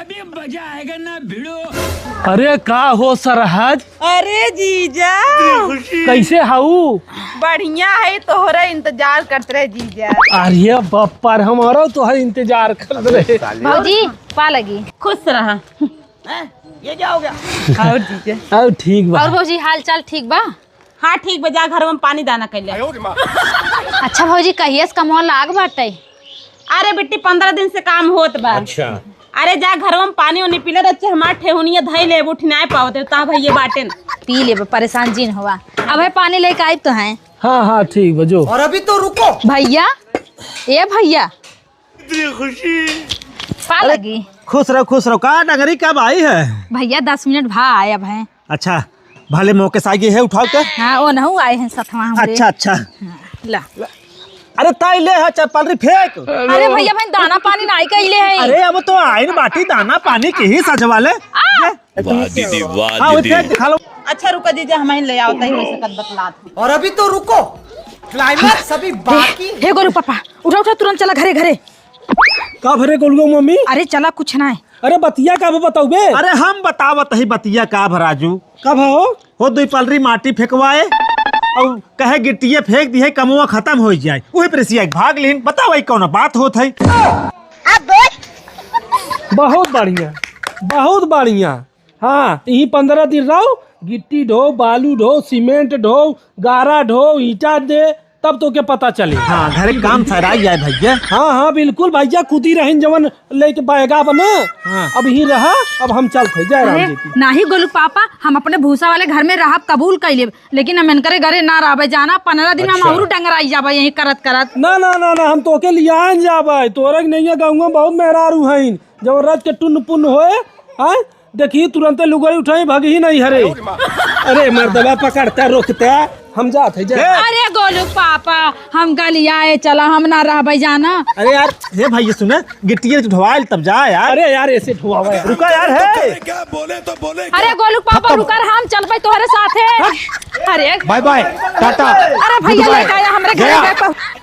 अभी मजा आएगा ना भिड़ो। अरे का हो सरहज? अरे जीजा कैसे हाउ? बढ़िया है, तोहरा इंतजार करते रहे जीजा। अरे बप्पर हमारा तो है इंतजार कर रहे। भौजी पा लगी। खुश रहा। ये क्या हो गया? और जीजा अब ठीक बा। और भौजी हाल चाल ठीक बा? हाँ ठीक बजा, घर में पानी दाना कर ले। अच्छा भौजी कहिए कमवा लाग बाटे? अरे बेटी 15 दिन से काम होत बा। अच्छा। अरे जा घर में पानी उनी पीले रच्चे हमार ठेहुनिया धई ले उठ नहीं पावते ता भैया बाटे न। पी ले परेशान जिन हुआ। अब है पानी लेके आई तो है। हाँ हाँ ठीक बजो। और अभी तो रुको भैया ए भैया खुशी पा लगी। खुश रहो का नगरी कब आई है? भैया 10 मिनट भा आए अब है। अच्छा भले मौके से आगे है उठाओ के। हाँ वो नहु आए हैं सतवा हमरे। अच्छा ला। अरे ताई ले है चप्पल फेंक। अरे भैया भाई दाना पानी नहीं कइले है। अरे अब तो आई बाटी दाना पानी के ही सजवाले। वाह दीदी वाह हाँ दीदी। फेंक खा लो। अच्छा रुको जीजा हम ले आओ तही वैसे कद बतलात हूं। और अभी तो रुको, क्लाइमैक्स अभी बाकी। हे गोलू पापा उठा तुरंत चला घरे घरे। का भरे गोलगो मम्मी? अरे चला कुछ ना है। अरे बतिया का बताऊ बे? अरे हम बतावत ही बतिया का भराजू कब हो? दुई पलरी माटी फेंकवाए और कहे गिट्टिए फेंक दी है कमुआ खत्म हो जाए वही प्रेसिया भाग लीन बताओ कौन बात होत है। बहुत बढ़िया बहुत बढ़िया। हाँ यही 15 दिन रहो, गिट्टी ढो, बालू ढो, सीमेंट ढो, गारा ढो, ईटा दे, तब तो के पता चले। हाँ घरे काम सराई जाए भैया। हाँ हाँ बिल्कुल भैया कूदी रही जवन लेके बैगा बना। हाँ। अब ही रहा, अब हम चलते जय राम जी की। नाही गोलू पापा हम अपने भूसा वाले घर में रहब कबूल कैले, लेकिन हम इनकरे घरे ना रहबे जाना। 15 दिन में हम और डंगराई जाबे यही करत करत। ना ना ना ना हम तोके लिया जाबे, तोरे के नहीं गाँव में बहुत मेहरारू हैं जब रज के टुन पुन होए। हाँ देखी तुरंते लुगाई उठाई भागी ही नहीं हरे। अरे मर्दबा पकड़ता रोकता हम जाते जय। अरे गोलू पापा हम गलियाए चला, हम ना रहबे जाना। अरे यार हे भाई सुने गिट्टिए ढवाइल तब जा यार। अरे यार ऐसे ठुआवा यार। रुका यार है। क्या बोले तो बोले। अरे गोलू पापा रुकर हम चलबे तोहरे साथे। अरे बाय बाय टाटा। अरे भैया लेके आया हमरे घर पे।